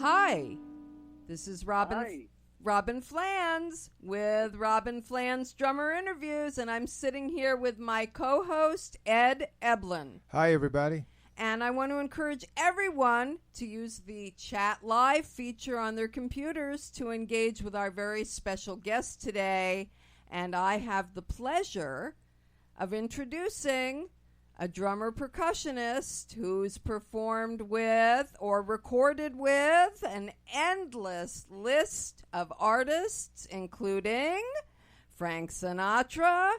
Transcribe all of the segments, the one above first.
Hi, this is Hi. Robyn Flans with Robyn Flans Drummer Interviews, and I'm sitting here with my co-host, Ed Eblin. Hi, everybody. And I want to encourage everyone to use the chat live feature on their computers to engage with our very special guest today. And I have the pleasure of introducing a drummer percussionist who's performed with or recorded with an endless list of artists, including Frank Sinatra,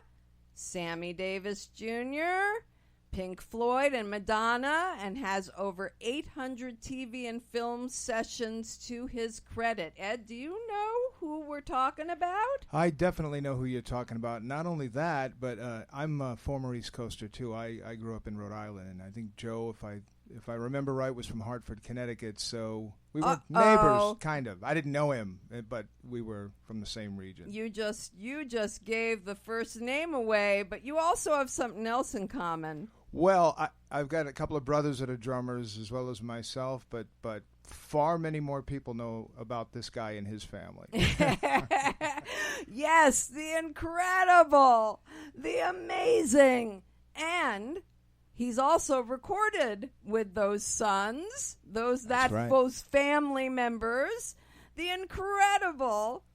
Sammy Davis Jr., Pink Floyd, and Madonna, and has over 800 TV and film sessions to his credit. Ed, do you know who we're talking about? I definitely know who you're talking about. Not only that, but I'm a former East Coaster, too. I grew up in Rhode Island, and I think Joe, if I remember right, was from Hartford, Connecticut, so we were neighbors, kind of. I didn't know him, but we were from the same region. You just gave the first name away, but you also have something else in common. Well, I've got a couple of brothers that are drummers as well as myself, but far many more people know about this guy and his family. Yes, the incredible, the amazing, and he's also recorded with those sons, those family members, the incredible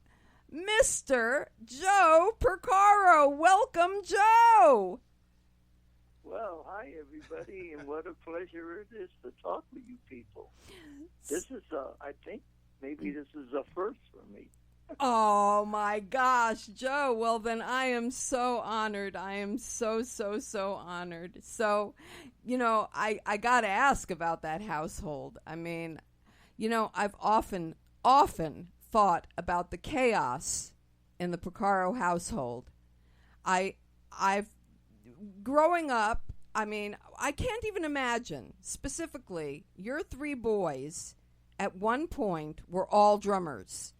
Mr. Joe Porcaro. Welcome, Joe. Well, hi, everybody, and what a pleasure it is to talk with you people. This is, I think, maybe this is a first for me. Oh, my gosh, Joe. Well, then I am so honored. I am so honored. So, I got to ask about that household. I mean, I've often thought about the chaos in the Porcaro household. I've growing up, I mean, I can't even imagine, specifically, your three boys at one point were all drummers.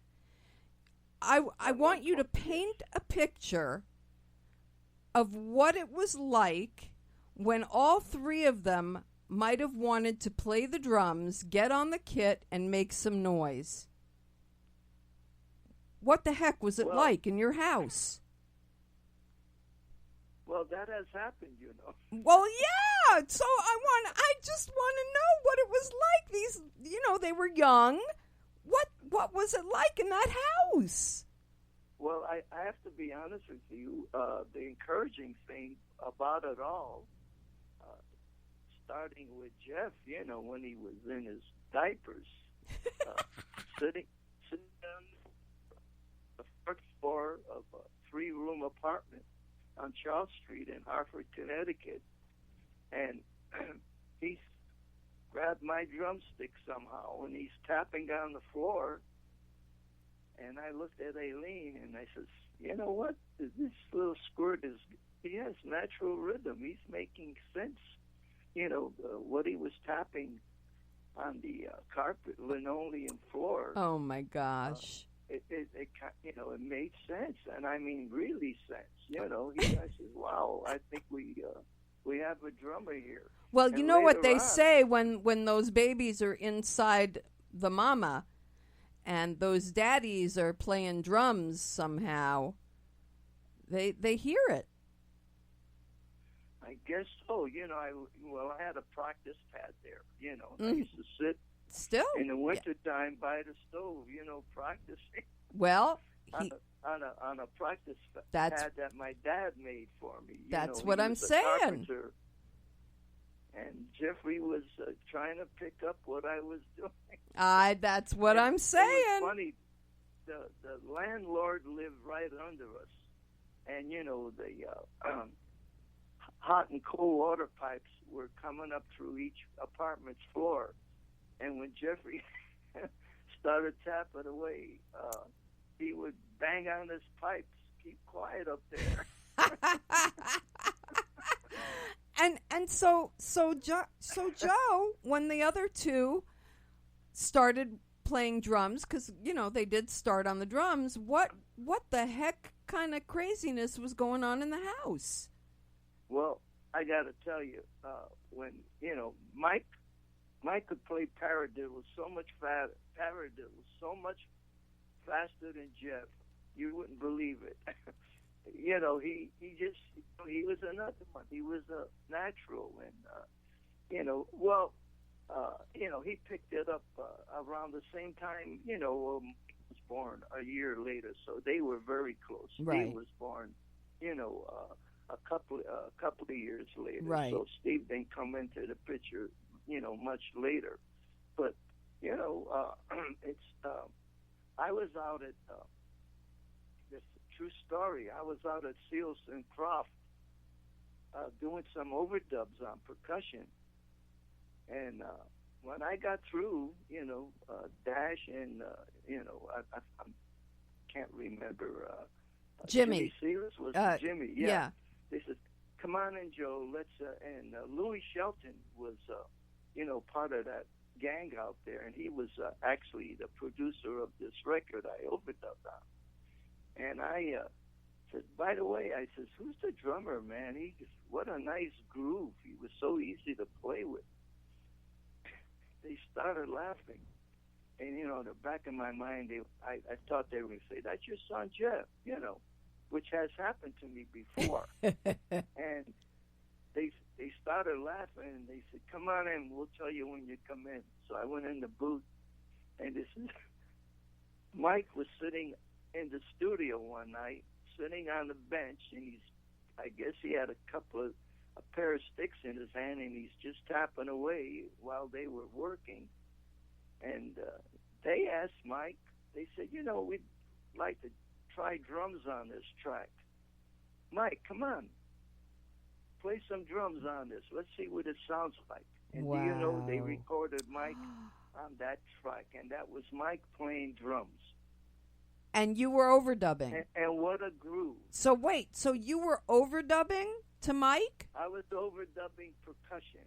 I want you to paint a picture of what it was like when all three of them might have wanted to play the drums, get on the kit, and make some noise. What the heck was it like in your house? Well, that has happened, Well, yeah. So I just want to know what it was like. These, they were young. What was it like in that house? Well, I have to be honest with you. The encouraging thing about it all, starting with Jeff, when he was in his diapers, sitting on the first floor of a 3-room apartment on Charles Street in Hartford, Connecticut, and he's grabbed my drumstick somehow, and he's tapping on the floor, and I looked at Aileen, and I says, you know what, this little squirt he has natural rhythm, he's making sense, what he was tapping on the carpet, linoleum floor. Oh, my gosh. It made sense, and I mean really sense. I said, "Wow, I think we have a drummer here." Well, and you know what they on, say when those babies are inside the mama, and those daddies are playing drums somehow. They hear it. I guess so. I had a practice pad there. I used to sit. Still in the wintertime by the stove, practicing. Well, on a practice pad that my dad made for me. That's what I'm saying. Carpenter, and Jeffrey was trying to pick up what I was doing. That's what I'm saying. It was funny. The landlord lived right under us, and the hot and cold water pipes were coming up through each apartment's floor. And when Jeffrey started tapping away, he would bang on his pipes, keep quiet up there. and so Joe, when the other two started playing drums, because they did start on the drums, what the heck kind of craziness was going on in the house? Well, I got to tell you, when Mike Mike could play paradiddle so much faster than Jeff. You wouldn't believe it. He was another one. He was a natural, and he picked it up around the same time. Was born a year later, so they were very close. Right. He was born, a couple of years later. Right. So Steve didn't come into the picture, much later. But I was out at this is a true story. I was out at Seals and Croft doing some overdubs on percussion, and when I got through, Dash and I can't remember. Jimmy Sears was Jimmy. Yeah. They said, "Come on in, Joe. Let's." And Louis Shelton was, part of that gang out there, and he was actually the producer of this record I overdubbed on. And I said, "By the way," I says, "who's the drummer, man? What a nice groove. He was so easy to play with." They started laughing, and in the back of my mind, I thought they were going to say, "That's your son Jeff," which has happened to me before. And they started laughing, and they said, "Come on in, we'll tell you when you come in." So I went in the booth, and Mike was sitting in the studio one night, sitting on the bench, and I guess he had a pair of sticks in his hand, and he's just tapping away while they were working. And they asked Mike, they said, "We'd like to try drums on this track. Mike, come on, play some drums on this. Let's see what it sounds like." And wow. Do you know they recorded Mike on that track, and that was Mike playing drums. And you were overdubbing. And what a groove. So wait, so you were overdubbing to Mike? I was overdubbing percussion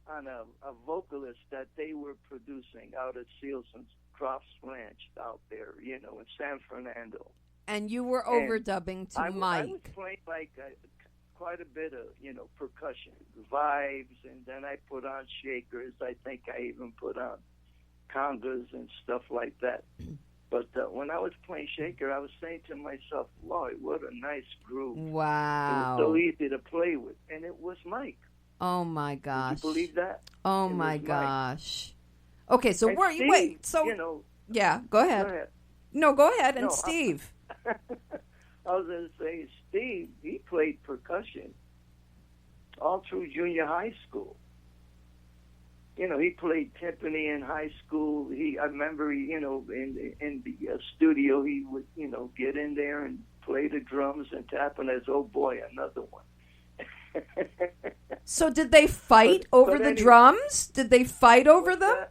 on a vocalist that they were producing out at Seals and Crofts Ranch out there, in San Fernando. And you were overdubbing to Mike. I was playing quite a bit of, percussion, vibes, and then I put on shakers. I think I even put on congas and stuff like that. But when I was playing shaker, I was saying to myself, "Lloyd, what a nice groove." Wow. It was so easy to play with. And it was Mike. Oh, my gosh. Did you believe that? Oh, my gosh. Okay, so Steve, wait. So, yeah, go ahead. Go ahead. No, go ahead. And No, Steve. I was going to say, Steve, he played percussion all through junior high school. He played timpani in high school. I remember, in the studio, he would, get in there and play the drums and tap on his, oh boy, another one. So did they fight over the drums? Did they fight over them?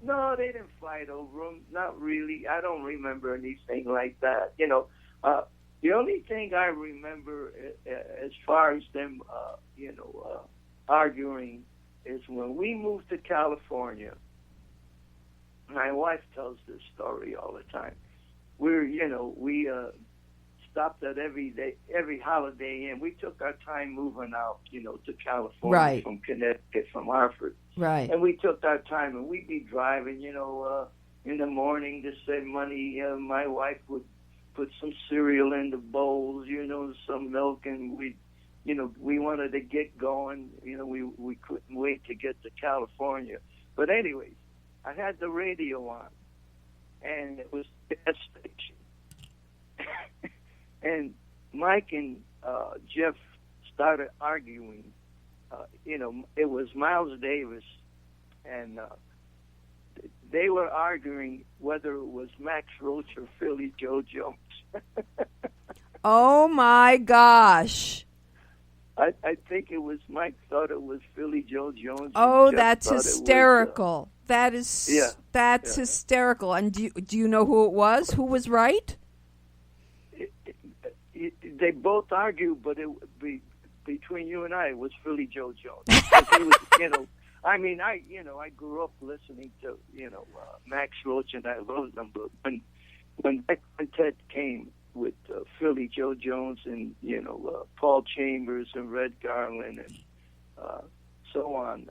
No, they didn't fight over them. Not really. I don't remember anything like that. The only thing I remember as far as them, arguing is when we moved to California. My wife tells this story all the time. We stopped at every Holiday Inn. We took our time moving out, to California right. from Connecticut, from Hartford. Right. And we took our time, and we'd be driving, in the morning to save money. My wife would put some cereal in the bowls, some milk, and we wanted to get going. We couldn't wait to get to California. But anyways, I had the radio on, and it was that station. And Mike and Jeff started arguing. It was Miles Davis, and they were arguing whether it was Max Roach or Philly Joe Jones. Oh, my gosh. I think it was Mike thought it was Philly Joe Jones. Oh, that's hysterical. That's hysterical. And do you know who it was? Who was right? They both argued, but between you and I, it was Philly Joe Jones. He was, I grew up listening to, Max Roach, and I loved them. But when that quintet came with Philly Joe Jones and, Paul Chambers and Red Garland and so on,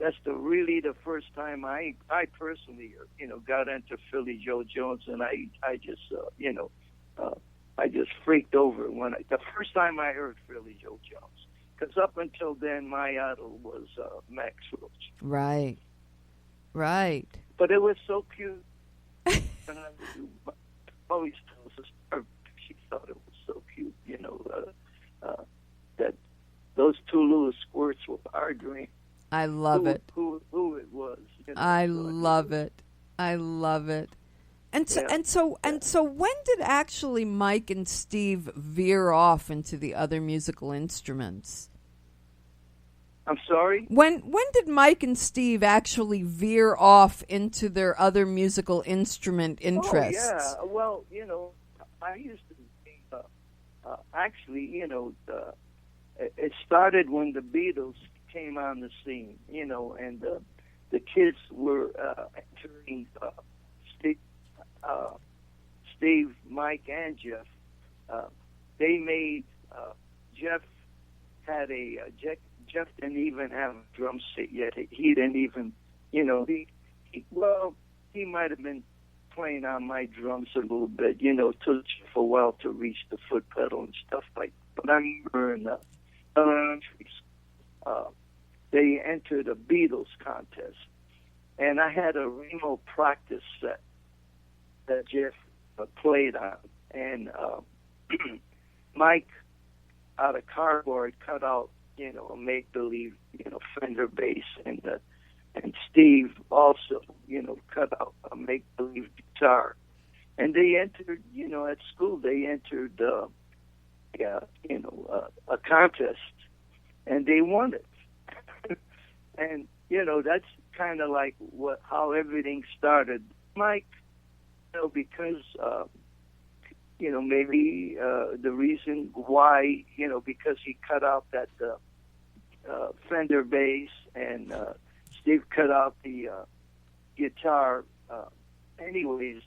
that's really the first time I personally, got into Philly Joe Jones, and I just, I just freaked over the first time I heard Philly Joe Jones. Because up until then, my idol was Max Roach. Right. Right. But it was so cute. And I always tells us she thought it was so cute, that those two little squirts were arguing. I love it. Who it was. I love it. I love it. And so when did actually Mike and Steve veer off into the other musical instruments? I'm sorry? When did Mike and Steve actually veer off into their other musical instrument interests? Oh, yeah. Well, I used to be, actually, it started when the Beatles came on the scene, and the kids were entering Steve, Mike, and Jeff. They made Jeff had Jeff didn't even have a drum set yet. He didn't even, he might have been playing on my drums a little bit, took for a while to reach the foot pedal and stuff like that. But I remember in the elementary school, they entered a Beatles contest, and I had a Remo practice set that Jeff played on, and Mike, out of cardboard, cut out, a make-believe, Fender bass, and Steve also, cut out a make-believe guitar, and they entered, at school they entered, a contest, and they won it, and that's kind of like how everything started. Mike, because maybe the reason why, because he cut out that Fender bass, and Steve cut out the guitar. Anyways,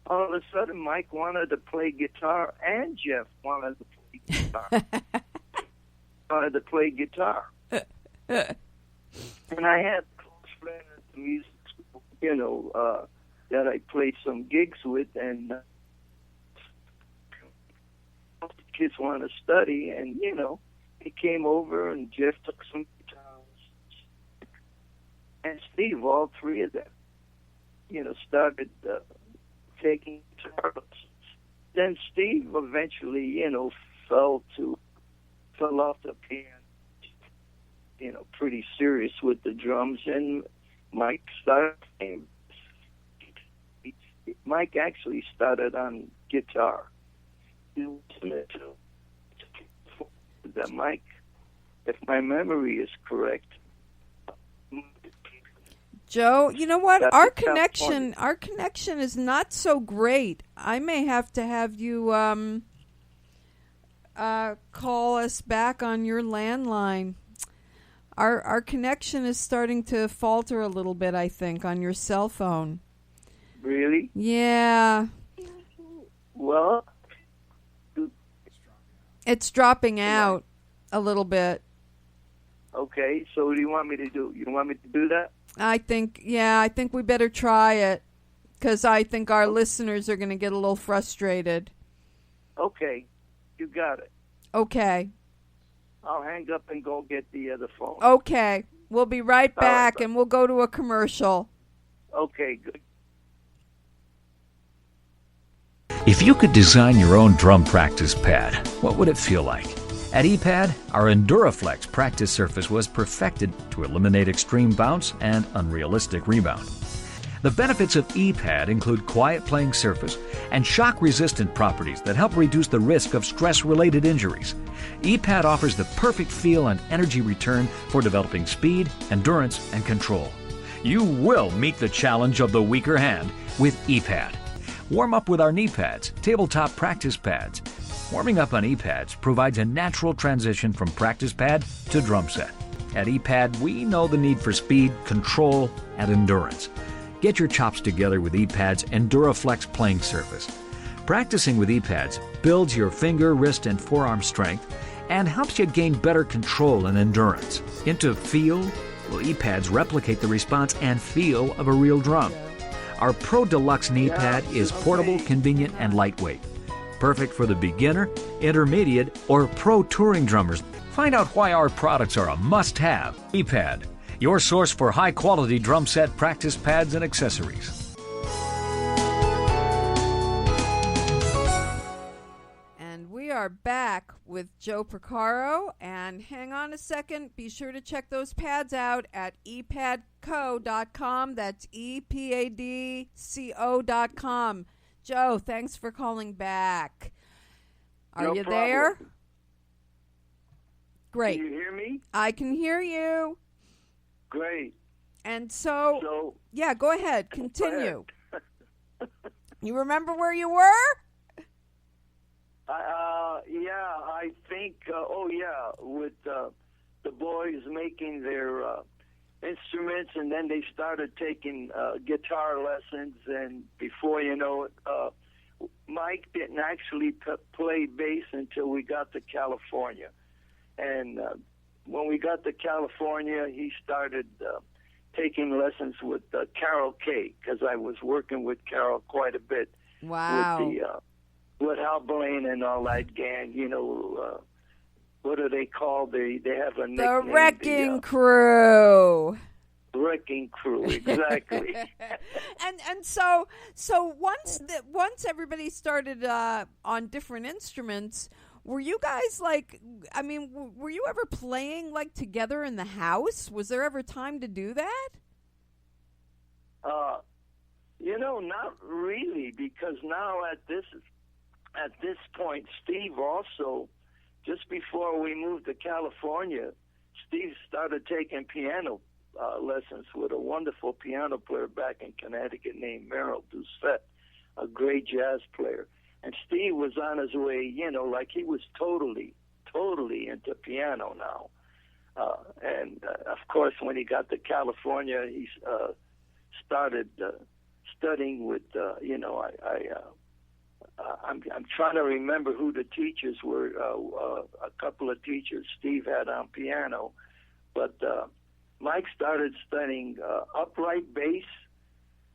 all of a sudden, Mike wanted to play guitar, and Jeff wanted to play guitar. Wanted to play guitar. And I had a close friend at the music school, that I played some gigs with, and the kids want to study, and he came over, and Jeff took some guitars, and Steve, all three of them, started taking guitar lessons. Then Steve eventually, fell off the piano, pretty serious with the drums, and Mike started playing. Mike actually started on guitar. That Mike, if my memory is correct. Joe, you know what? Our connection is not so great. I may have to have you call us back on your landline. Our connection is starting to falter a little bit, I think, on your cell phone. Really? Yeah. Well, it's dropping out a little bit. Okay, so what do you want me to do? You want me to do that? I think we better try it, because I think our listeners are going to get a little frustrated. Okay, you got it. Okay. I'll hang up and go get the other phone. Okay, we'll be right back, right, and we'll go to a commercial. Okay, good. If you could design your own drum practice pad, what would it feel like? At ePad, our EnduraFlex practice surface was perfected to eliminate extreme bounce and unrealistic rebound. The benefits of ePad include quiet playing surface and shock-resistant properties that help reduce the risk of stress-related injuries. ePad offers the perfect feel and energy return for developing speed, endurance, and control. You will meet the challenge of the weaker hand with ePad. Warm up with our knee pads, tabletop practice pads. Warming up on ePads provides a natural transition from practice pad to drum set. At ePad, we know the need for speed, control, and endurance. Get your chops together with ePad's EnduraFlex playing surface. Practicing with ePads builds your finger, wrist, and forearm strength and helps you gain better control and endurance. Into feel, Well, E-pads replicate the response and feel of a real drum. Our Pro Deluxe knee pad is portable, convenient, and lightweight. Perfect for the beginner, intermediate, or pro touring drummers. Find out why our products are a must-have. E-pad, your source for high-quality drum set practice pads and accessories. We are back with Joe Porcaro, and hang on a second. Be sure to check those pads out at epadco.com. That's epadco.com. Joe, thanks for calling back. Are No you problem. there? Great. Can you hear me? I can hear you. Great. And so yeah, go ahead. Continue. You remember where you were? Yeah, I think, with the boys making their instruments, and then they started taking guitar lessons, and before you know it, Mike didn't actually play bass until we got to California. And when we got to California, he started taking lessons with Carol Kay, because I was working with Carol quite a bit. Wow. With Hal Blaine and all that gang, what are they called? They have a nickname. The Wrecking Crew. Wrecking Crew, exactly. and so once everybody started on different instruments, were you guys were you ever playing together in the house? Was there ever time to do that? Not really, because now at this point, Steve also, just before we moved to California, Steve started taking piano lessons with a wonderful piano player back in Connecticut named Merrill Doucette, a great jazz player. And Steve was on his way, he was totally into piano now. And of course, when he got to California, he started studying with, I'm trying to remember who the teachers were. A couple of teachers Steve had on piano, but Mike started studying upright bass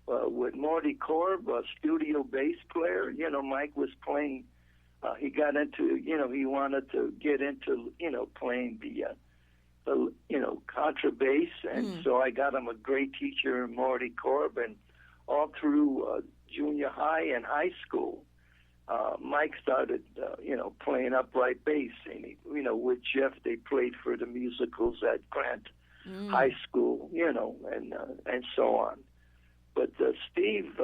with Morty Korb, a studio bass player. Mike was playing. He got into, he wanted to get into, playing the contrabass, and so I got him a great teacher, Morty Korb, and all through junior high and high school. Mike started, playing upright bass, and with Jeff, they played for the musicals at Grant High School, and so on. But Steve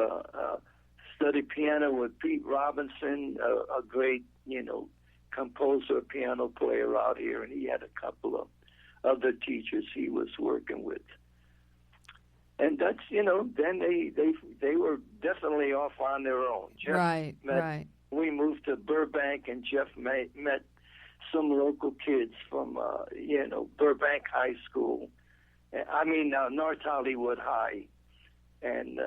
studied piano with Pete Robinson, a great, composer, piano player out here, and he had a couple of other teachers he was working with. And that's, then they were definitely off on their own. Jeff right. We moved to Burbank, and Jeff met some local kids from, Burbank High School. North Hollywood High. And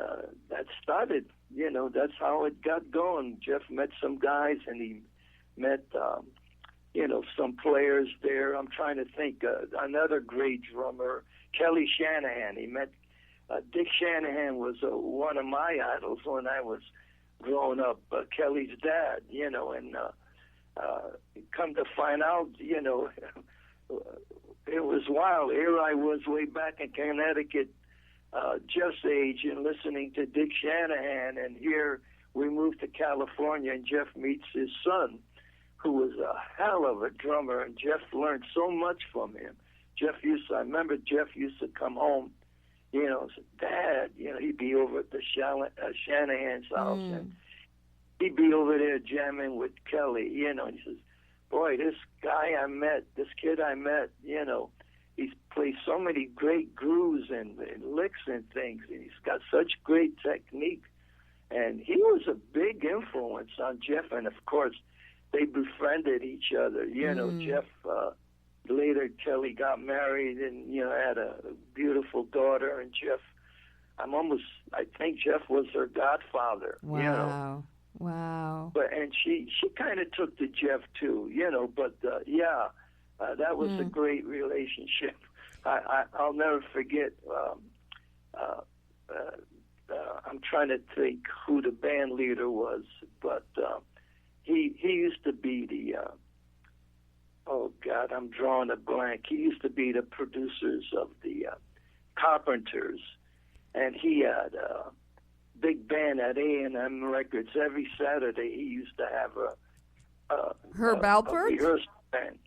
that started, that's how it got going. Jeff met some guys, and he met, some players there. I'm trying to think, another great drummer, Kelly Shanahan. He met Dick Shanahan was one of my idols when I was growing up, Kelly's dad, and come to find out, it was wild. Here I was way back in Connecticut, Jeff's age, and listening to Dick Shanahan, and here we moved to California, and Jeff meets his son, who was a hell of a drummer, and Jeff learned so much from him. I remember Jeff used to come home, Dad, he'd be over at the Shanahan's house, and he'd be over there jamming with Kelly, he says, boy, this kid I met, he's played so many great grooves and licks and things, and he's got such great technique. And he was a big influence on Jeff, and of course, they befriended each other. Jeff, later Kelly got married and, had a beautiful daughter, and Jeff, I think Jeff was her godfather. Wow. But, and she kind of took to Jeff too, but that was a great relationship I'll never forget. I'm trying to think who the band leader was, but he used to be the. Oh God, I'm drawing a blank. He used to be the producers of the Carpenters, and he had a big band at A&M Records. Every Saturday, he used to have a Herb Alpert? rehearsal band.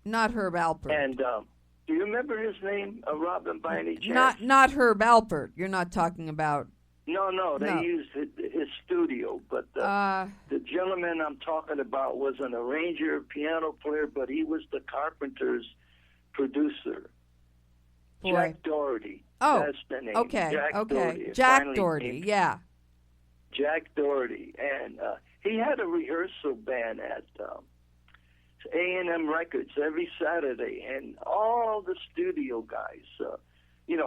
Not Herb Alpert. And do you remember his name, Robyn, by any chance? Not Herb Alpert. You're not talking about. No, they used his studio, but the gentleman I'm talking about was an arranger, piano player, but he was the Carpenters' producer. Boy. Jack Doherty. Oh, that's the name. okay, Jack Doherty. Jack Doherty, yeah. Jack Doherty, and he had a rehearsal band at A&M Records every Saturday, and all the studio guys.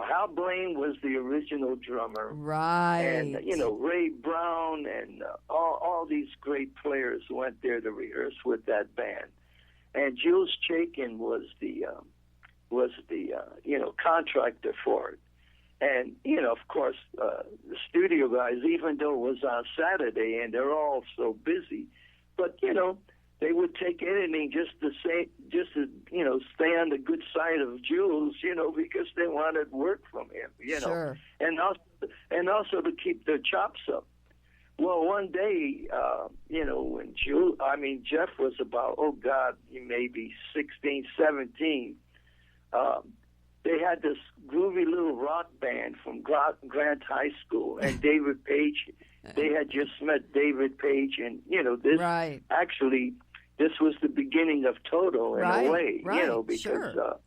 Hal Blaine was the original drummer. Right. And, Ray Brown and all these great players went there to rehearse with that band. And Jules Chaikin was the contractor for it. And, of course, the studio guys, even though it was on Saturday and they're all so busy, but, they would take anything just to stay on the good side of Jules, because they wanted work from him, Sure. and also to keep their chops up. Well, one day, when Jeff was about, maybe 16, 17, they had this groovy little rock band from Grant High School, and David Page, they had just met David Page, and, this right. Actually, this was the beginning of Toto in a way, because sure.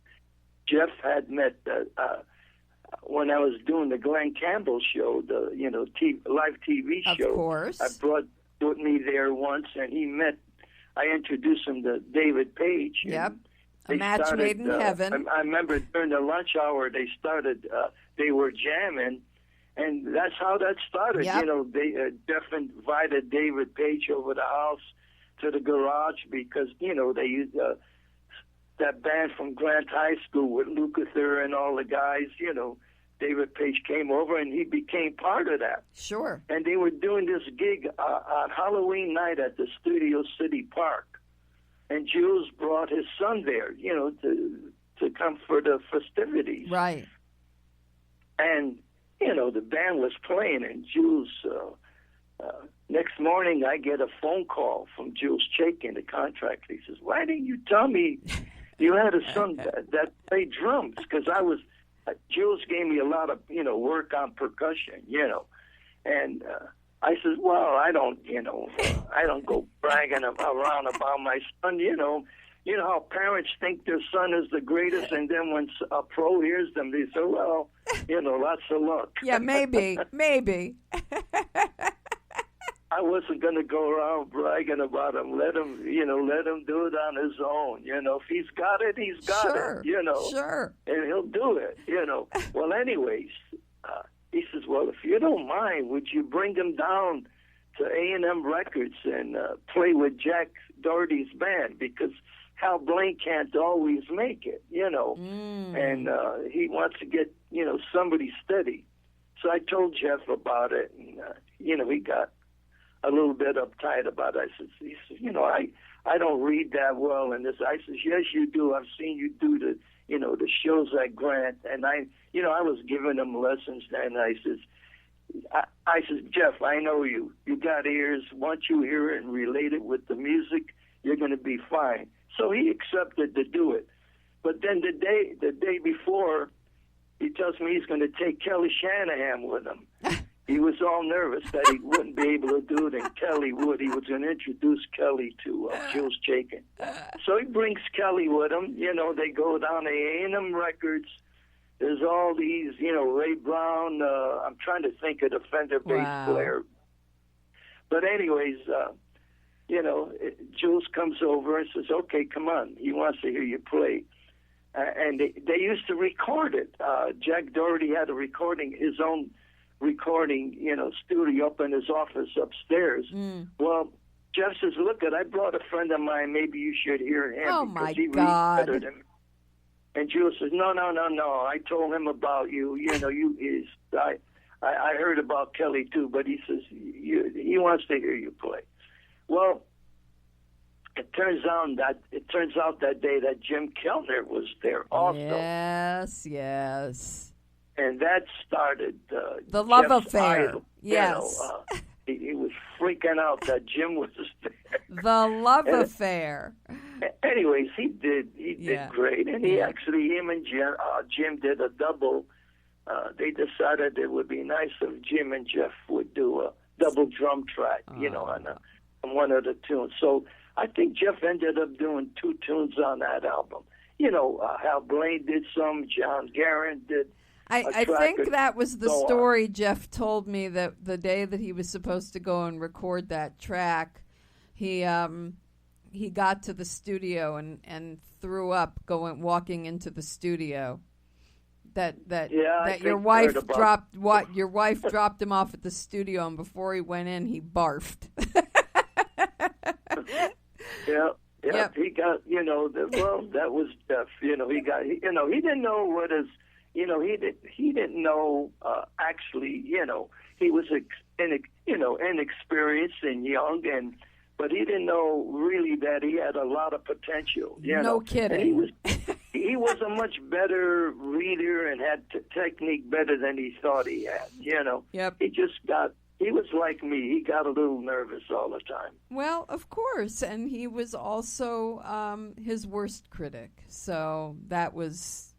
Jeff had met when I was doing the Glenn Campbell show, the live TV show. Of course. I brought me there once, and I introduced him to David Page. Yep. A match made in heaven. I remember during the lunch hour they were jamming, and that's how that started. Yep. Jeff invited David Page over the house to the garage because, they used that band from Grant High School with Lukather and all the guys, David Page came over and he became part of that. Sure. And they were doing this gig on Halloween night at the Studio City Park. And Jules brought his son there, to come for the festivities. Right. And, the band was playing, and Jules... next morning, I get a phone call from Jules Chaikin, the contractor. He says, "Why didn't you tell me you had a son that played drums?" Because Jules gave me a lot of, work on percussion, And I says, "Well, I don't go bragging around about my son, You know how parents think their son is the greatest, and then when a pro hears them, they say, well, lots of luck." Yeah, maybe. I wasn't going to go around bragging about him. Let him do it on his own. If he's got it, he's got it. Sure. And he'll do it. Well, anyways, he says, "Well, if you don't mind, would you bring him down to A&M Records and play with Jack Doherty's band because Hal Blaine can't always make it, and he wants to get somebody steady." So I told Jeff about it, and he got a little bit uptight about it. He says, I don't read that well in this. I says, "Yes, you do. I've seen you do the shows at Grant." And I was giving him lessons, and I says, "Jeff, I know you. You got ears. Once you hear it and relate it with the music, you're going to be fine." So he accepted to do it. But then the day before, he tells me he's going to take Kelly Shanahan with him. He was all nervous that he wouldn't be able to do it, and Kelly would. He was going to introduce Kelly to Jules Chaikin. So he brings Kelly with him. They go down to A&M Records. There's all these, Ray Brown. I'm trying to think of the Fender bass player. But anyways, Jules comes over and says, "Okay, come on." He wants to hear you play. And they used to record it. Jack Doherty had his own recording, studio up in his office upstairs. Well, Jeff says, "Look, I brought a friend of mine. Maybe you should hear him." Oh, my God. And Jules says, no. I told him about you. I heard about Kelly too, but he says he wants to hear you play. Well, it turns out that day that Jim Kellner was there also. Yes. And that started the love Jeff's affair. idol. Yes. He was freaking out that Jim was there. The love affair. Anyways, he did great, and him and Jim did a double. They decided it would be nice if Jim and Jeff would do a double drum track, on one of the tunes. So I think Jeff ended up doing 2 tunes on that album. Hal Blaine did some, John Guerin did. I think that was the story Jeff told me, that the day that he was supposed to go and record that track, he got to the studio and threw up walking into the studio. That your wife dropped him off at the studio, and before he went in, he barfed. Yep. He got that was Jeff. He didn't know what his. He didn't know actually. He was inexperienced and young, but he didn't know really that he had a lot of potential. No kidding. And he was a much better reader and had technique better than he thought he had. Yep. He was like me. He got a little nervous all the time. Well, of course, and he was also his worst critic. So that was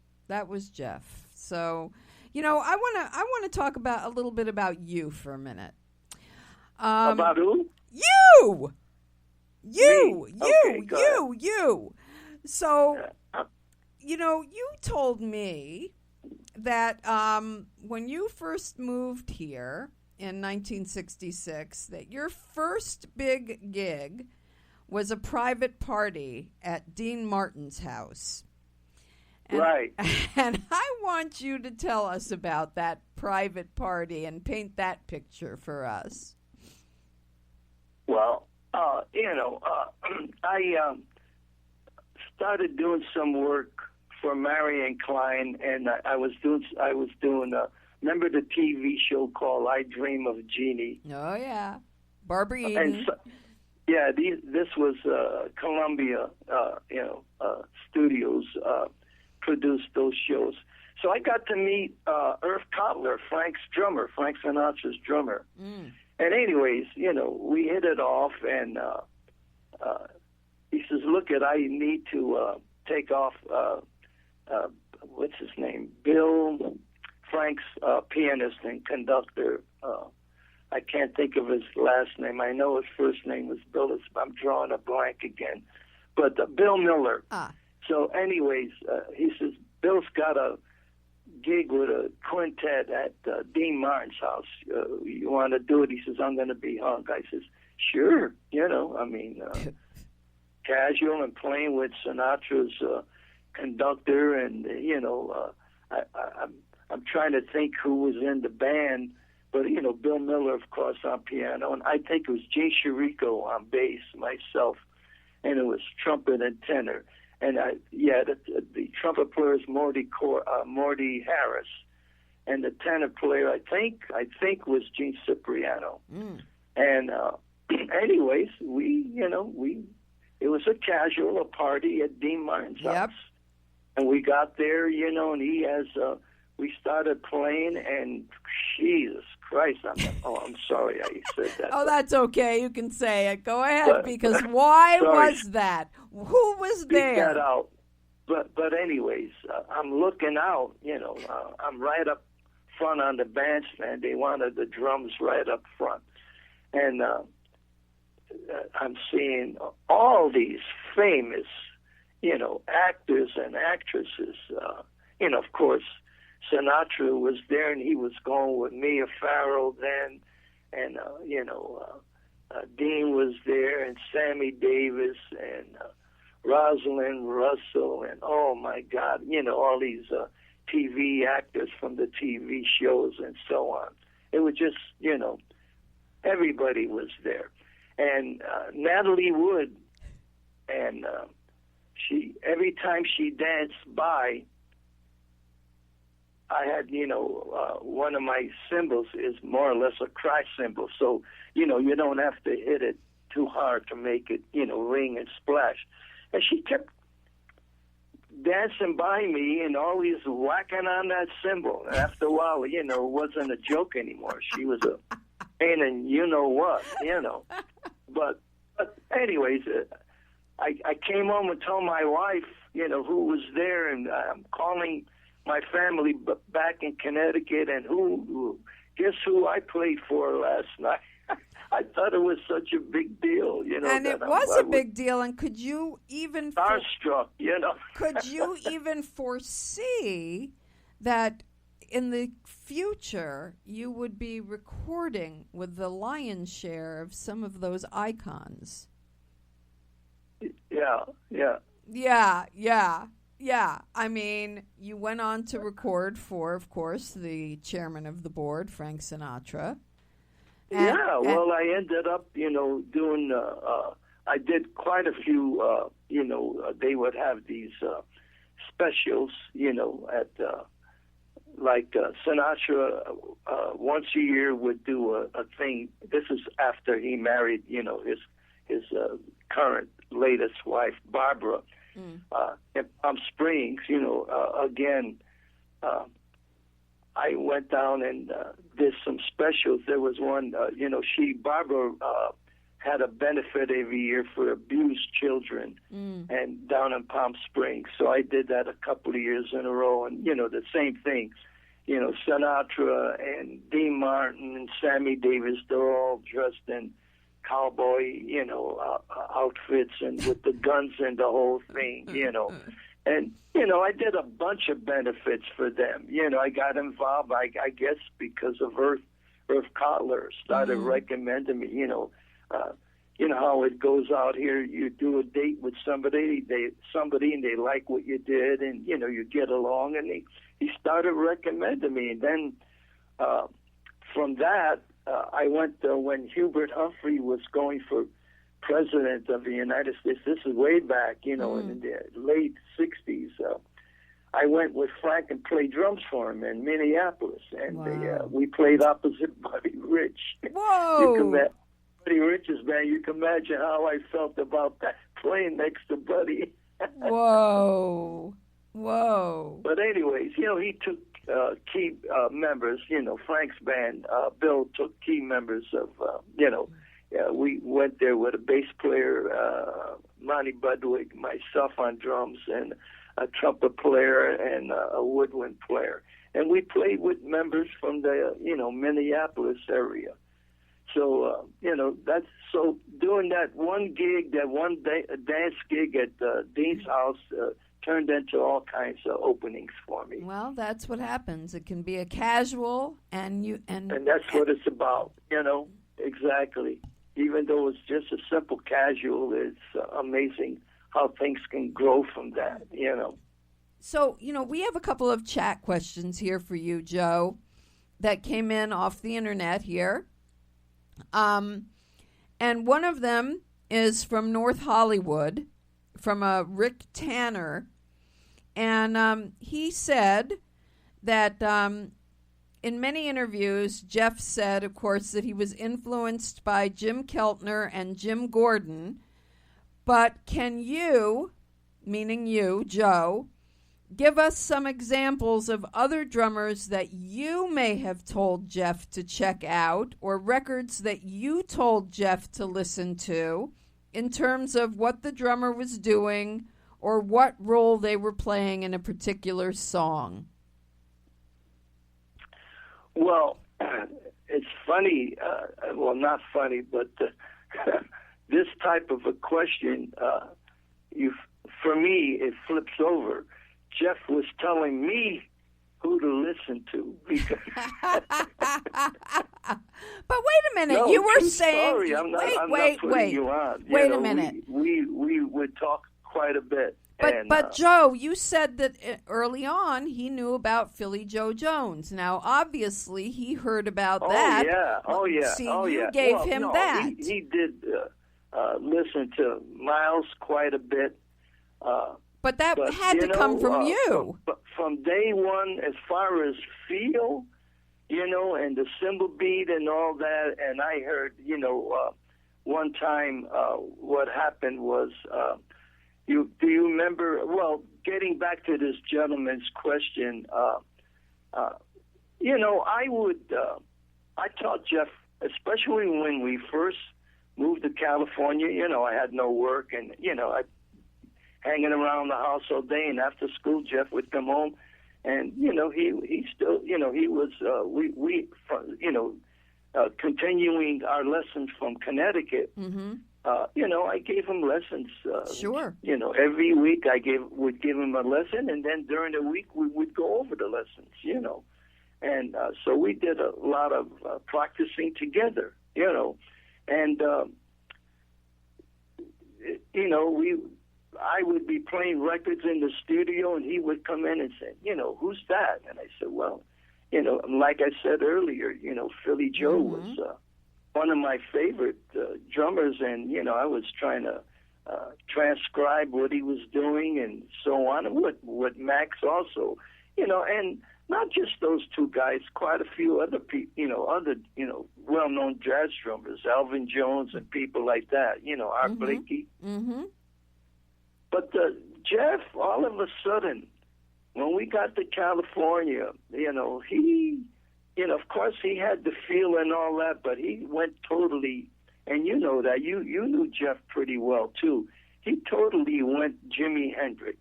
Jeff. So, I want to talk about a little bit about you for a minute. About who? You. Okay, You. So, you told me that when you first moved here in 1966, that your first big gig was a private party at Dean Martin's house. Right. And I want you to tell us about that private party and paint that picture for us. Well, I started doing some work for Marion Klein, and I was doing remember the TV show called I Dream of Jeannie? Oh yeah, Barbara Eden. And this was Columbia, Studios produced those shows. So I got to meet Irv Cotler, Frank Sinatra's drummer. Mm. And anyways, we hit it off, and he says, "Look, I need to take off." What's his name? Bill, Frank's pianist and conductor. I can't think of his last name. I know his first name was Bill. I'm drawing a blank again. But Bill Miller. So anyways, he says, Bill's got a gig with a quintet at Dean Martin's house. You want to do it? He says, I'm going to be hung. I says, sure. Casual and playing with Sinatra's conductor, and I'm trying to think who was in the band, but Bill Miller, of course, on piano, and I think it was Gene Chirico on bass, myself, and it was trumpet and tenor, and the trumpet player is Morty Harris, and the tenor player I think was Gene Cipriano, and anyways, it was a party at Dean Martin's house. And we got there, and he has, we started playing, and Jesus Christ, I'm sorry I said that. Oh, that's okay. You can say it. Go ahead, because why was that? Who was there? Speak that out. But anyways, I'm looking out, I'm right up front on the bandstand. They wanted the drums right up front. And I'm seeing all these famous actors and actresses. Of course, Sinatra was there, and he was going with Mia Farrow then, and Dean was there, and Sammy Davis, and Rosalind Russell, and oh my God, all these TV actors from the TV shows and so on. It was just, everybody was there, and Natalie Wood and every time she danced by, I had, one of my cymbals is more or less a cry cymbal. So, you don't have to hit it too hard to make it, ring and splash. And she kept dancing by me and always whacking on that cymbal. And after a while, it wasn't a joke anymore. She was a pain in you-know-what. But anyways, I came home and told my wife, who was there, and I'm calling my family back in Connecticut, and guess who I played for last night? I thought it was such a big deal, And it was a big deal. And could you even starstruck, Could you even foresee that in the future you would be recording with the lion's share of some of those icons? Yeah. Yeah. I mean, you went on to record for, of course, the chairman of the board, Frank Sinatra. Well, I ended up, doing, I did quite a few, they would have these specials, at, Sinatra, once a year would do a thing. This is after he married, his current latest wife, Barbara, in Palm Springs. Again, I went down and did some specials. There was one, Barbara had a benefit every year for abused children, and down in Palm Springs. So I did that a couple of years in a row, and the same thing. Sinatra and Dean Martin and Sammy Davis, they're all dressed in cowboy, outfits and with the guns and the whole thing, And, I did a bunch of benefits for them. I got involved, I guess, because of Earth Cotler started recommending me, how it goes out here. You do a date with somebody and they like what you did, and, you get along, and he started recommending me. And then from that, I went when Hubert Humphrey was going for president of the United States. This is way back, in the late 60s. I went with Frank and played drums for him in Minneapolis, and we played opposite Buddy Rich. Whoa! Buddy Rich's band. You can imagine how I felt about that, playing next to Buddy. Whoa! But anyways, he took key members. Frank's band. Bill took key members of. We went there with a bass player, Monty Budwig, myself on drums, and a trumpet player and a woodwind player. And we played with members from the, Minneapolis area. So, that's so doing that one gig, that one dance gig at Dean's house turned into all kinds of openings for me. Well, that's what happens. It can be a casual, and that's what it's about, exactly. Even though it's just a simple casual, it's amazing how things can grow from that, So, we have a couple of chat questions here for you, Joe, that came in off the internet here. And one of them is from North Hollywood, from a Rick Tanner. And he said that in many interviews, Jeff said, of course, that he was influenced by Jim Keltner and Jim Gordon. But can you, meaning you, Joe, give us some examples of other drummers that you may have told Jeff to check out, or records that you told Jeff to listen to, in terms of what the drummer was doing or what role they were playing in a particular song? Well, it's funny, not funny, but this type of a question, for me, it flips over. Jeff was telling me who to listen to. Because but wait a minute, no, you were true saying... Story. I'm not putting you on. Wait a minute. We would talk quite a bit. But Joe, you said that early on he knew about Philly Joe Jones. Now, obviously, he heard about that. Oh, yeah. See, you gave him that. He did listen to Miles quite a bit. But that had to come from you. From day one, as far as feel, and the cymbal beat and all that. And I heard, one time what happened was, do you remember? Well, getting back to this gentleman's question, I taught Jeff, especially when we first moved to California. I had no work, and I hanging around the house all day. And after school, Jeff would come home, and he still, he was continuing our lessons from Connecticut. Mm-hmm. I gave him lessons. Sure. Every week would give him a lesson, and then during the week we would go over the lessons. And so we did a lot of practicing together. And I would be playing records in the studio, and he would come in and say, who's that? And I said, well, like I said earlier, Philly Joe mm-hmm. was one of my favorite drummers, and I was trying to transcribe what he was doing and so on, and with Max also, and not just those two guys, quite a few other people, other well-known jazz drummers, Alvin Jones and people like that, Art mm-hmm. Blakey. Mm-hmm. But Jeff, all of a sudden, when we got to California, he, of course, he had the feel and all that, but he went totally, and you know that, you knew Jeff pretty well, too. He totally went Jimi Hendrix.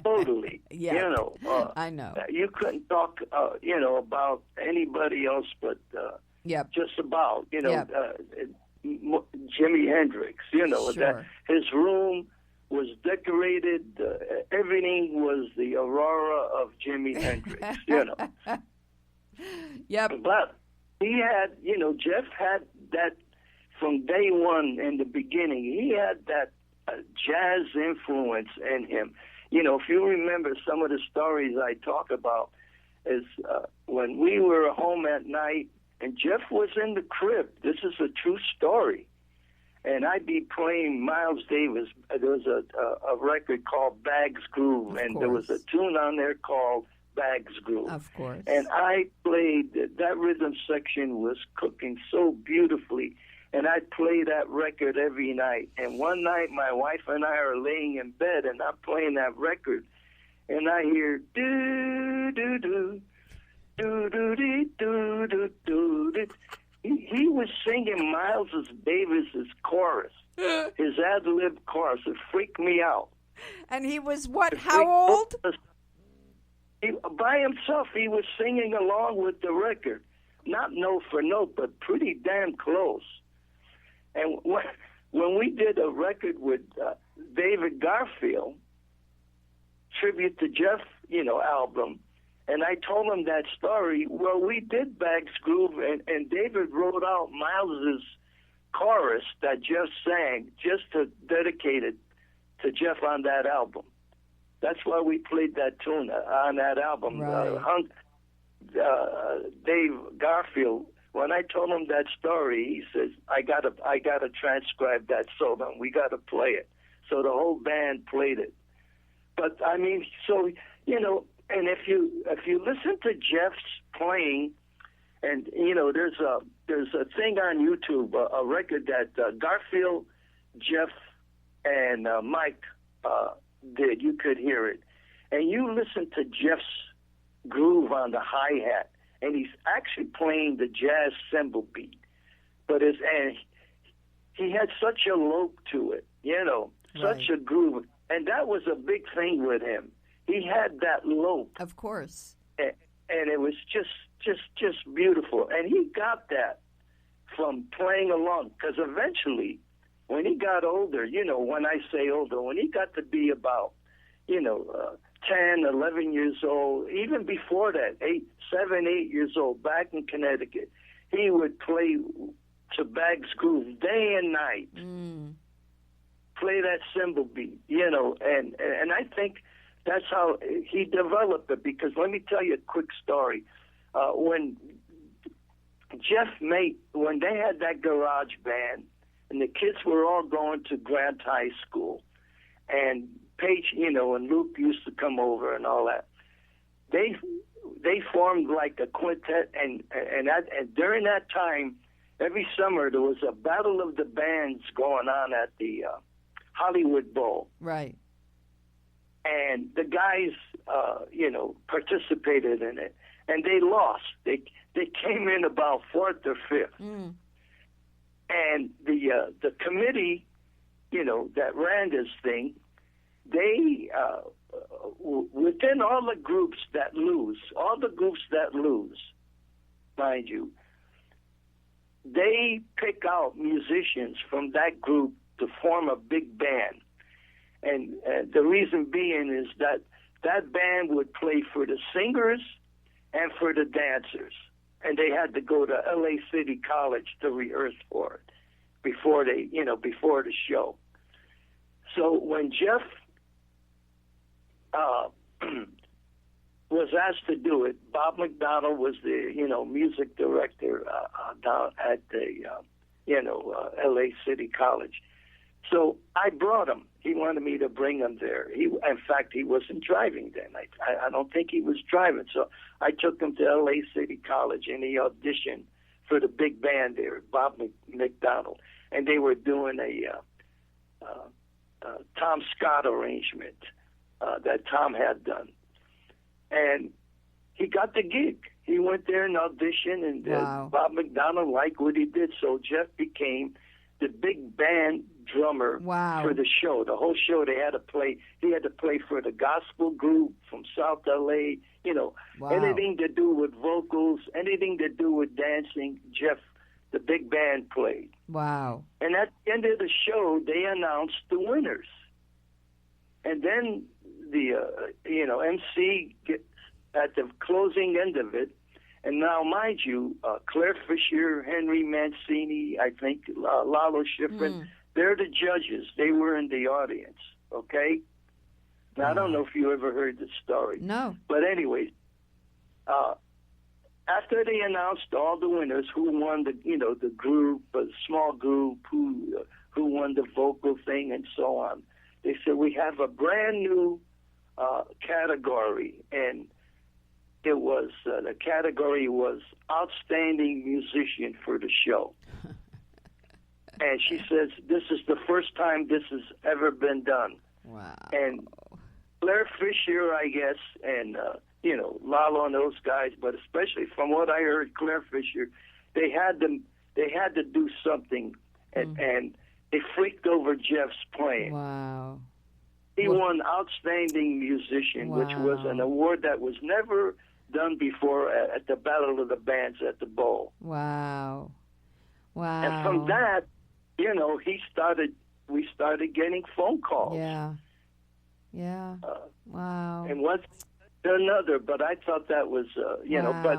Totally. Yeah. I know. You couldn't talk, about anybody else but yep. just about, Yep. Jimi Hendrix. Sure. That his room was decorated. Everything was the aurora of Jimi Hendrix. Yep. But he had, Jeff had that from day one in the beginning. He had that jazz influence in him. If you remember some of the stories I talk about, is when we were home at night and Jeff was in the crib. This is a true story. And I'd be playing Miles Davis. There was a record called Bags Groove, and there was a tune on there called Bags Groove. Of course. And I played, that rhythm section was cooking so beautifully, and I'd play that record every night. And one night, my wife and I are laying in bed, and I'm playing that record, and I hear do-do-do, do-do-dee-do-do-do-do. He was singing Miles Davis's chorus, his ad-lib chorus. It freaked me out. And he was what? How old? By himself, he was singing along with the record. Not note for note, but pretty damn close. And when we did a record with David Garfield, tribute to Jeff, album, and I told him that story. Well, we did Bags Groove, and David wrote out Miles's chorus that Jeff sang just to dedicate it to Jeff on that album. That's why we played that tune on that album. Right. Dave Garfield, when I told him that story, he says, I gotta transcribe that song. We gotta play it. So the whole band played it. But I mean, so and if you listen to Jeff's playing, and there's a thing on YouTube, a record that Garfield, Jeff, and Mike did. You could hear it, and you listen to Jeff's groove on the hi-hat, and he's actually playing the jazz cymbal beat, but he had such a lope to it, such a groove, and that was a big thing with him. He had that lope, of course, and it was just beautiful. And he got that from playing along, because eventually, when he got older, when I say older, when he got to be about, 10, 11 years old, even before that, 7, 8 years old, back in Connecticut, he would play to Bags Groove day and night, play that cymbal beat, and I think that's how he developed it, because let me tell you a quick story. When when they had that garage band, and the kids were all going to Grant High School, and Paige, and Luke used to come over and all that. They formed like a quintet, and during that time, every summer there was a battle of the bands going on at the Hollywood Bowl. Right. And the guys, participated in it, and they lost. They came in about fourth or fifth, and the committee, that ran this thing, they within all the groups that lose, mind you, they pick out musicians from that group to form a big band. And the reason being is that band would play for the singers and for the dancers. And they had to go to LA City College to rehearse for it before the show. So when Jeff was asked to do it, Bob McDonald was the, music director down at the, LA City College. So I brought him. He wanted me to bring him there. In fact, he wasn't driving then. I don't think he was driving. So I took him to LA City College, and he auditioned for the big band there, Bob McDonald. And they were doing a Tom Scott arrangement that Tom had done. And he got the gig. He went there and auditioned, and Bob McDonald liked what he did. So Jeff became the big band drummer for the show. The whole show he had to play for the gospel group from South LA, anything to do with vocals, anything to do with dancing, Jeff, the big band, played. Wow. And at the end of the show, they announced the winners. And then the, MC at the closing end of it. And now, mind you, Claire Fisher, Henry Mancini, I think, Lalo Schifrin, they're the judges. They were in the audience, okay? Now, I don't know if you ever heard the story. No. But anyways, after they announced all the winners, who won the group, a small group, who won the vocal thing and so on, they said, we have a brand new category, and it was the category was outstanding musician for the show. And she says, this is the first time this has ever been done. Wow. And Claire Fisher, I guess, and Lalo and those guys, but especially from what I heard, Claire Fisher, they had to do something, and they freaked over Jeff's playing. Wow. He won Outstanding Musician, which was an award that was never done before at the Battle of the Bands at the Bowl. Wow. And from that, we started getting phone calls. Yeah. Wow. And one to another, but I thought that was, but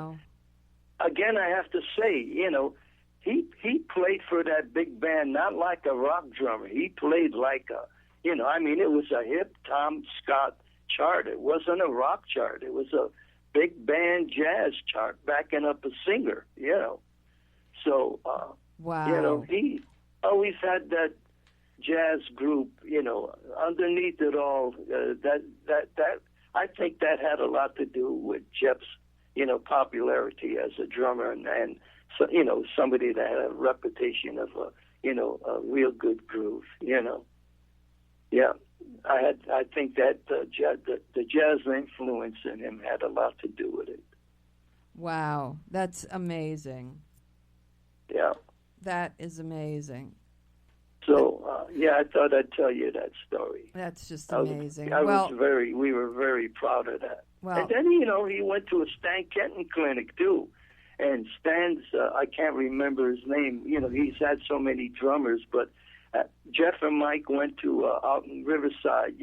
again, I have to say, he played for that big band, not like a rock drummer. He played like it was a hip Tom Scott chart. It wasn't a rock chart. It was a big band jazz chart backing up a singer, So, he always had that jazz group, underneath it all. That I think that had a lot to do with Jeff's, popularity as a drummer and so, somebody that had a reputation of a real good groove, Yeah. I think that the jazz influence in him had a lot to do with it. Wow, that's amazing. Yeah. That is amazing. So, I thought I'd tell you that story. That's just amazing. We were very proud of that. Well, and then, he went to a Stan Kenton clinic, too. And Stan's, I can't remember his name. He's had so many drummers, but Jeff and Mike went to out in Riverside,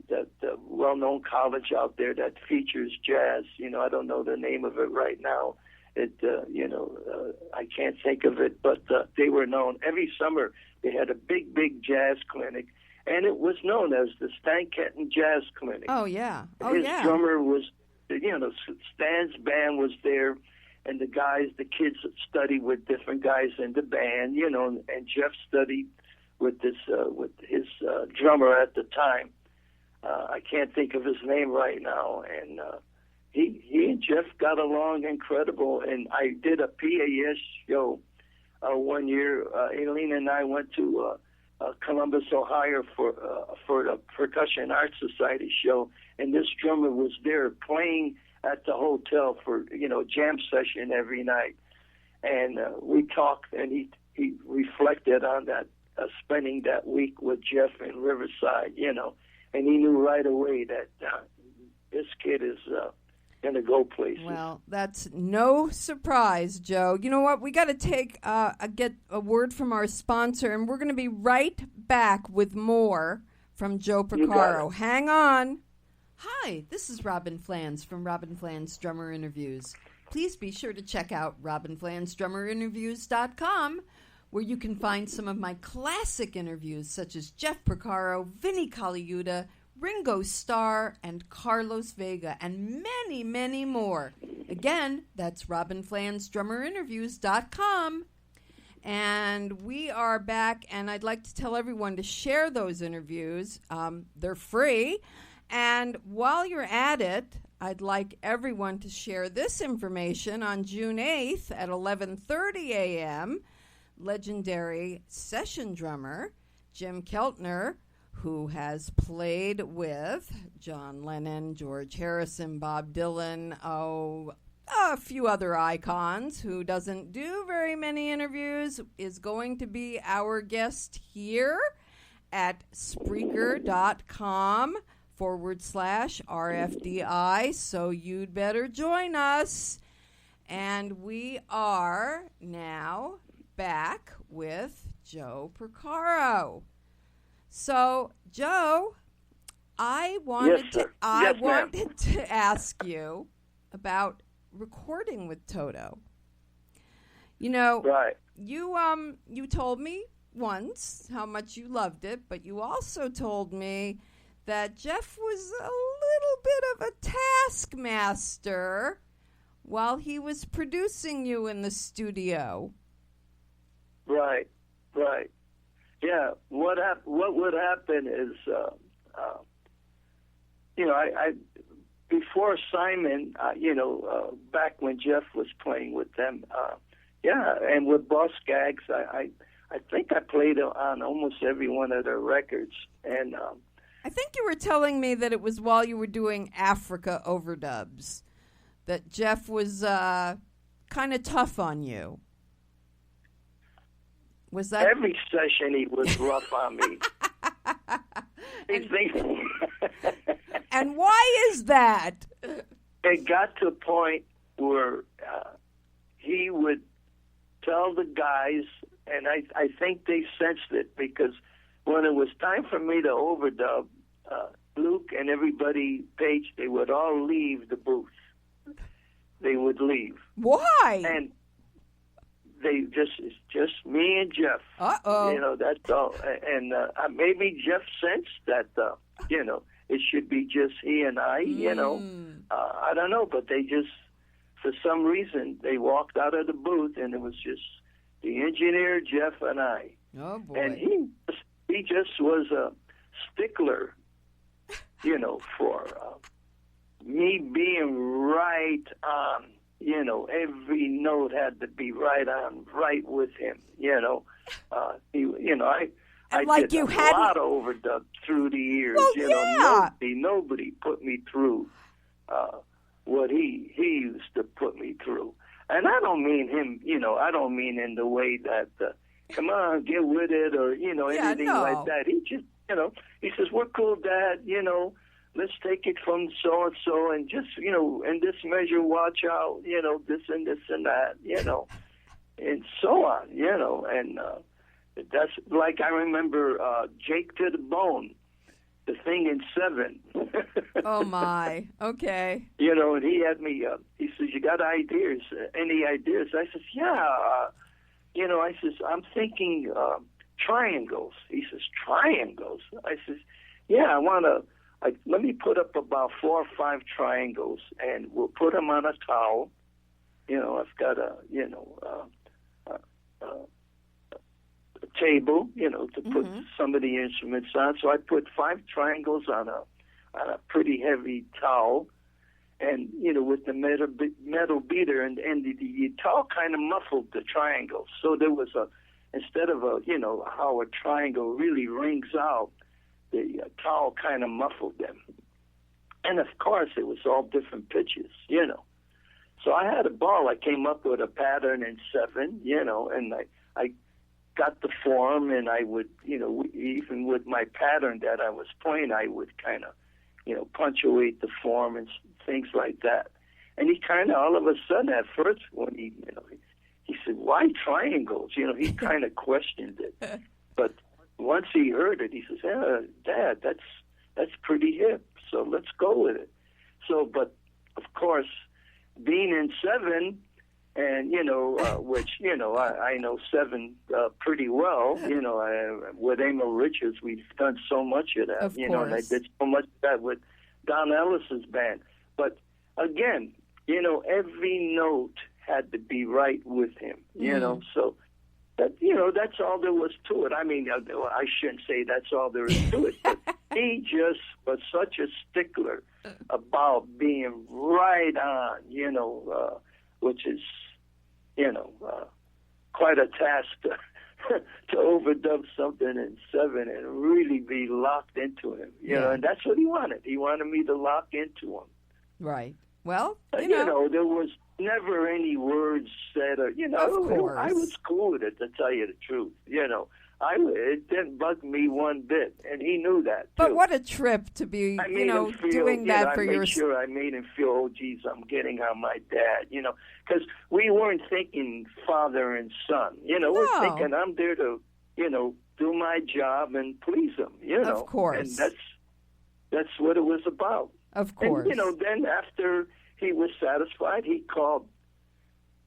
that well-known college out there that features jazz. I don't know the name of it right now. I can't think of it, but they were known. Every summer they had a big, big jazz clinic, and it was known as the Stan Kenton Jazz Clinic. Oh, yeah. His drummer was, Stan's band was there, and the kids studied with different guys in the band, and Jeff studied with his drummer at the time. I can't think of his name right now, and he and Jeff got along incredible. And I did a PAS show one year. Aileen and I went to Columbus, Ohio for the Percussion Arts Society show, and this drummer was there playing at the hotel for jam session every night. And we talked, and he reflected on that spending that week with Jeff in Riverside, and he knew right away that this kid is going to go places. Well, that's no surprise, Joe. You know what? We got to get a word from our sponsor, and we're going to be right back with more from Joe Porcaro. Hang on. Hi, this is Robyn Flans from Robyn Flans Drummer Interviews. Please be sure to check out RobynFlansDrummerInterviews.com, where you can find some of my classic interviews, such as Jeff Porcaro, Vinnie Colaiuta, Ringo Starr, and Carlos Vega, and many, many more. Again, that's RobynFlansDrummerInterviews.com. And we are back, and I'd like to tell everyone to share those interviews. They're free. And while you're at it, I'd like everyone to share this information. On June 8th at 11:30 a.m., legendary session drummer Jim Keltner, who has played with John Lennon, George Harrison, Bob Dylan, a few other icons, who doesn't do very many interviews, is going to be our guest here at Spreaker.com/RFDI, so you'd better join us. And we are now back with Joe Porcaro. So, Joe, I wanted to ask you about recording with Toto. Right. You told me once how much you loved it, but you also told me that Jeff was a little bit of a taskmaster while he was producing you in the studio. Right. Yeah, what would happen is, I before Simon, back when Jeff was playing with them, and with Boss Gags, I think I played on almost every one of their records, and I think you were telling me that it was while you were doing Africa overdubs that Jeff was kind of tough on you. Was that every session he was rough on me? And why is that? It got to a point where he would tell the guys, and I think they sensed it, because when it was time for me to overdub, Luke and everybody, Paige, they would all leave the booth. They would leave. Why? And they it's just me and Jeff. Uh-oh. That's all. And maybe Jeff sensed that, it should be just he and I, I don't know, but they just, for some reason, they walked out of the booth, and it was just the engineer, Jeff, and I. Oh, boy. And he just was a stickler, for me being right on. Every note had to be right on, right with him. I did a lot of overdub through the years. Well, Nobody put me through what he used to put me through. And I don't mean him, I don't mean in the way that, come on, get with it, or, anything like that. He just, he says, we're cool, Dad, let's take it from so-and-so, and just, in this measure, watch out, this and this and that, and so on, and that's like I remember Jake to the Bone, the thing in 7. Oh, my. Okay. And he had me, he says, you got ideas? Any ideas? I says, yeah. I says, I'm thinking triangles. He says, triangles? I says, yeah, let me put up about 4 or 5 triangles, and we'll put them on a towel. I've got a table, to put some of the instruments on. So I put 5 triangles on a pretty heavy towel, and with the metal beater, and the towel kind of muffled the triangles. So there was instead of how a triangle really rings out, the towel kind of muffled them. And of course, it was all different pitches, So I had a ball. I came up with a pattern in 7, and I got the form, and I would, even with my pattern that I was playing, I would kind of, punctuate the form and things like that. And he kind of, all of a sudden, at first, when he said, "Why triangles?" He kind of questioned it. But once he heard it, he says, "Dad, that's pretty hip. So let's go with it." So, but of course, being in 7, and which I know 7 pretty well. With Emil Richards, we've done so much of that. Of and I did so much of that with Don Ellis's band. But again, every note had to be right with him. So that that's all there was to it. I mean, I shouldn't say that's all there is to it. But he just was such a stickler about being right on, which is, quite a task to overdub something in 7 and really be locked into him, and that's what he wanted. He wanted me to lock into him. Right. Well, there was never any words said, or, Of course. I was cool with it, to tell you the truth, it didn't bug me one bit, and he knew that, too. But what a trip to be, doing that for your... I made him feel, oh, geez, I'm getting on my dad, because we weren't thinking father and son, we're thinking I'm there to, do my job and please him, Of course. And that's what it was about. Of course. And, then after he was satisfied, he called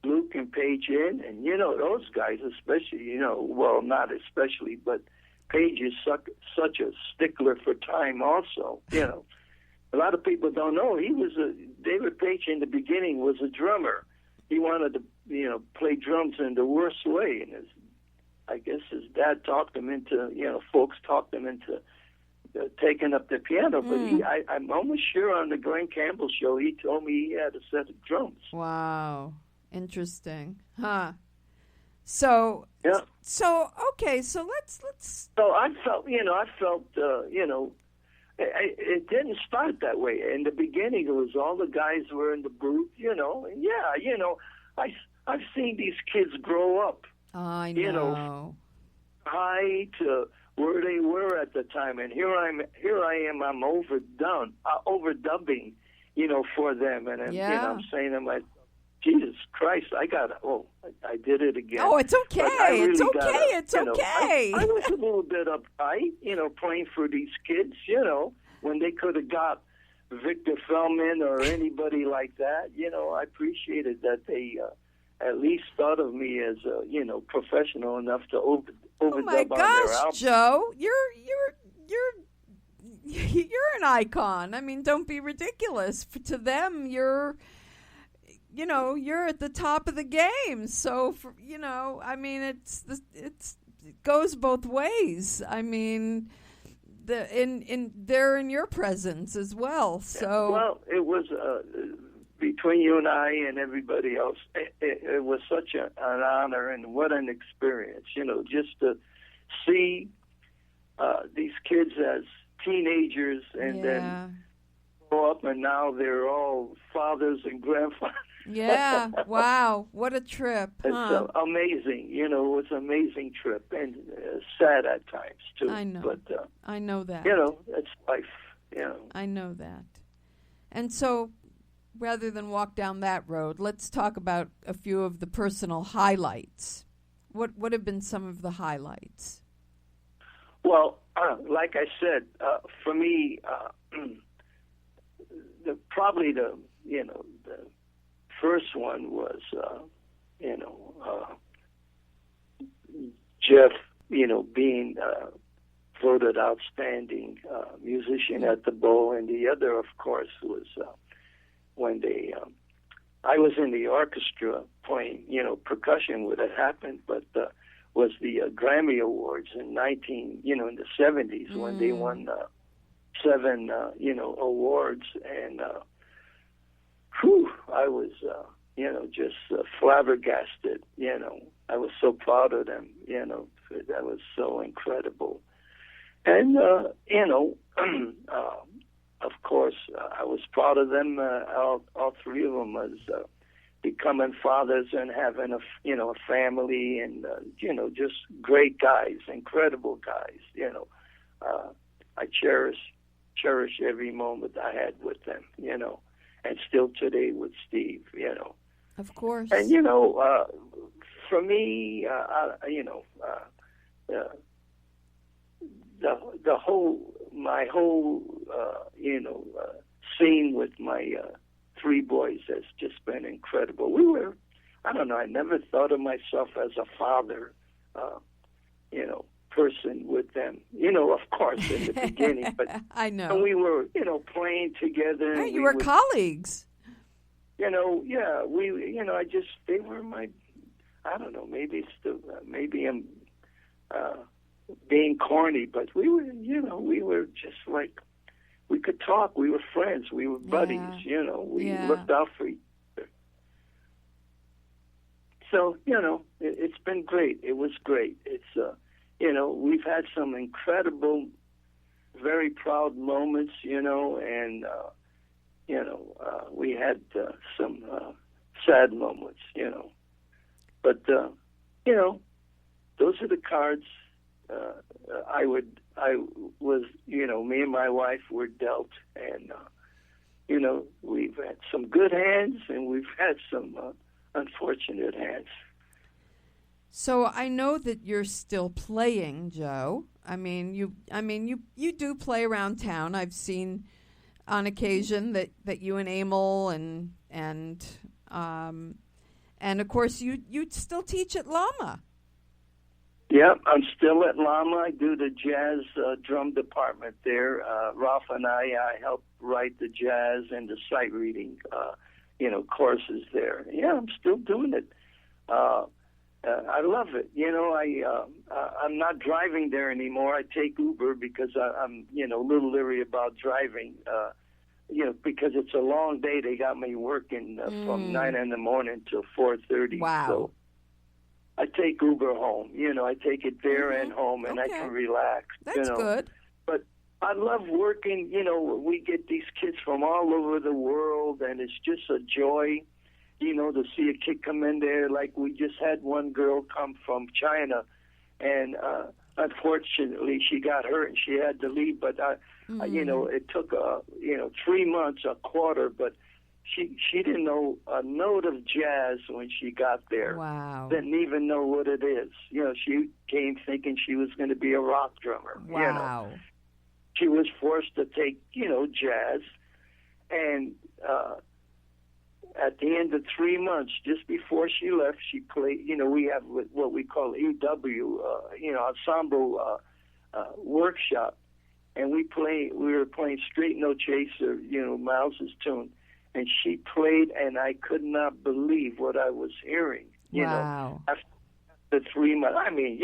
Luke and Paige in, and those guys especially, well, not especially, but Paige is such a stickler for time also, A lot of people don't know David Paige in the beginning was a drummer. He wanted to, play drums in the worst way, and I guess his dad talked him into, folks talked him into taking up the piano, but I'm almost sure on the Glenn Campbell show, he told me he had a set of drums. Wow. Interesting, huh? So yeah. So okay. So let's. So I felt, it didn't start that way. In the beginning, it was all the guys were in the booth, and I've seen these kids grow up. I know. High to where they were at the time, and here I am. I'm overdubbing, for them, and I'm saying to myself, Jesus Christ, I did it again. Oh, it's okay. Really it's okay. I was a little bit uptight, playing for these kids, when they could have got Victor Feldman or anybody like that. I appreciated that they at least thought of me as, professional enough to overdub on their album. Oh my gosh, Joe, you're an icon. I mean, don't be ridiculous. To them, you're at the top of the game. So, I mean, it goes both ways. I mean, they're in your presence as well. So, well, it was between you and I and everybody else. It was such an honor, and what an experience. Just to see these kids as teenagers and then grow up, and now they're all fathers and grandfathers. Yeah, wow, what a trip. It's amazing, it was an amazing trip, and sad at times, too. I know, but, I know that. It's life, I know that. And so, rather than walk down that road, let's talk about a few of the personal highlights. What have been some of the highlights? Well, like I said, for me, probably the first one was, Jeff, being voted outstanding musician at the Bow, and the other, of course, was when I was in the orchestra playing, percussion when it happened, but was the Grammy Awards in in the 70s when they won 7 awards, and I was just flabbergasted. I was so proud of them. That was so incredible, and of course, I was proud of them. All 3 of them as becoming fathers and having a family, and just great guys, incredible guys. I cherish every moment I had with them. And still today with Steve. Of course. And for me, my whole scene with my 3 boys has just been incredible. I never thought of myself as a father, person with them. Of course, in the beginning, but I know. And we were, playing together. Hey, you were colleagues. Yeah, they were my, I don't know, maybe I'm being corny, but we were just like, we could talk. We were friends. We were buddies. We looked out for each other. So, it's been great. It was great. It's, we've had some incredible, very proud moments, and, we had some sad moments, But, those are the cards me and my wife were dealt, and, we've had some good hands and we've had some unfortunate hands. So I know that you're still playing, Joe. I mean, you do play around town. I've seen on occasion that you and Emil and of course you still teach at Lama. Yeah, I'm still at Lama. I do the jazz drum department there. Ralph and I help write the jazz and the sight reading, courses there. Yeah, I'm still doing it. I love it. I'm not driving there anymore. I take Uber because I'm a little leery about driving. Because it's a long day. They got me working from 9 in the morning till 4:30. Wow. So I take Uber home. I take it there and home, and I can relax. That's good. But I love working. We get these kids from all over the world, and it's just a joy, to see a kid come in there. Like we just had one girl come from China, and unfortunately she got hurt and she had to leave. But it took 3 months, a quarter, but she didn't know a note of jazz when she got there. Wow. Didn't even know what it is. She came thinking she was going to be a rock drummer. Wow. She was forced to take, jazz. And at the end of 3 months, just before she left, she played, we have what we call EW, ensemble workshop. And we were playing Straight No Chaser, Miles's tune. And she played, and I could not believe what I was hearing. Wow. After the 3 months. I mean,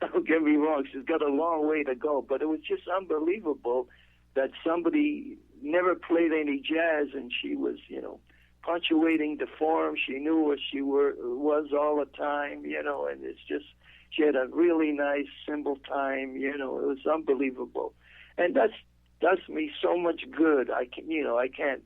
don't get me wrong, she's got a long way to go, but it was just unbelievable that somebody never played any jazz, and she was, punctuating the form. She knew what she was all the time, and it's just, she had a really nice cymbal time, it was unbelievable. And that does me so much good. I can't,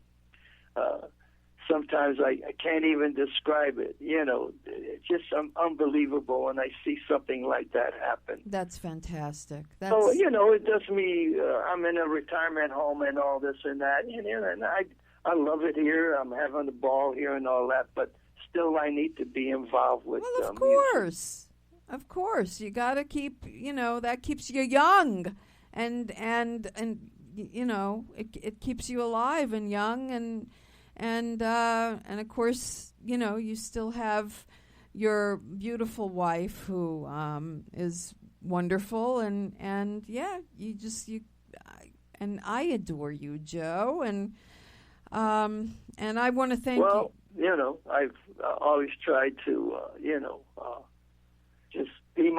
sometimes I can't even describe it, it's just unbelievable when I see something like that happen. That's fantastic. So, it does me, I'm in a retirement home and all this and that, and I love it here. I'm having a ball here and all that, but still I need to be involved with Well, of course. Music. Of course. You got to keep, that keeps you young and it keeps you alive and young and of course, you still have your beautiful wife who is wonderful and and I adore you, Joe, and I want to thank you. Well, I've always tried to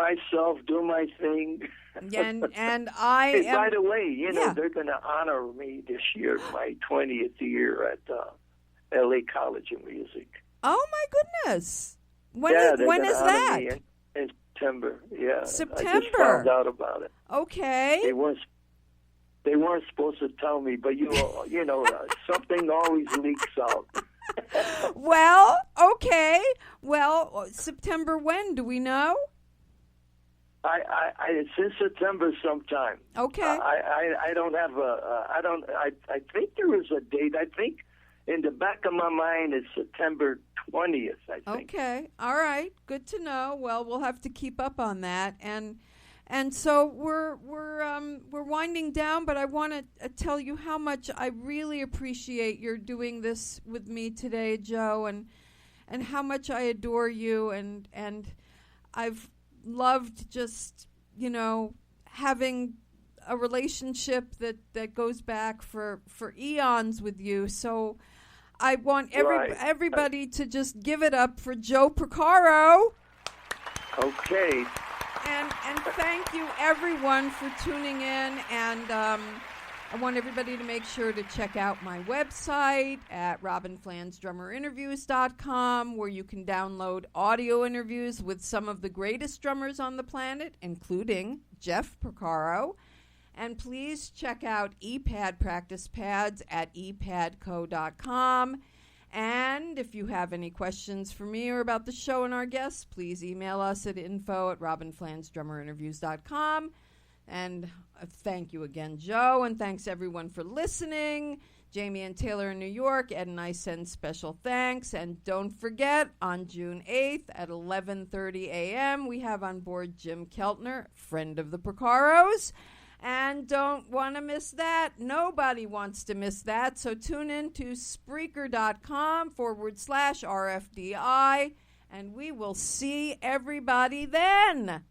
myself, do my thing. And I hey, am. by the way, Yeah. they're going to honor me this year, my 20th year at L.A. College of Music. Oh my goodness! When they're is gonna honor that? me in September. Yeah, September. I just found out about it. Okay. They weren't supposed to tell me, but something always leaks out. Well, okay. Well, September when? Do we know? It's in September sometime. Okay. I don't have I think there is a date. I think in the back of my mind it's September 20th, I think. Okay. All right. Good to know. Well, we'll have to keep up on that. And so we're winding down, but I want to tell you how much I really appreciate your doing this with me today, Joe, and how much I adore you, and I've loved just having a relationship that goes back for eons with you. So I want everybody to just give it up for Joe Porcaro. Okay. And thank you, everyone, for tuning in. And I want everybody to make sure to check out my website at robynflansdrummerinterviews.com, where you can download audio interviews with some of the greatest drummers on the planet, including Jeff Porcaro. And please check out ePad practice pads at epadco.com. And if you have any questions for me or about the show and our guests, please email us at info@robynflansdrummerinterviews.com. And thank you again, Joe, and thanks everyone for listening. Jamie and Taylor in New York, Ed and I send special thanks. And don't forget, on June 8th at 11:30 a.m., we have on board Jim Keltner, friend of the Porcaros. And don't want to miss that. Nobody wants to miss that. So tune in to Spreaker.com/RFDI, and we will see everybody then.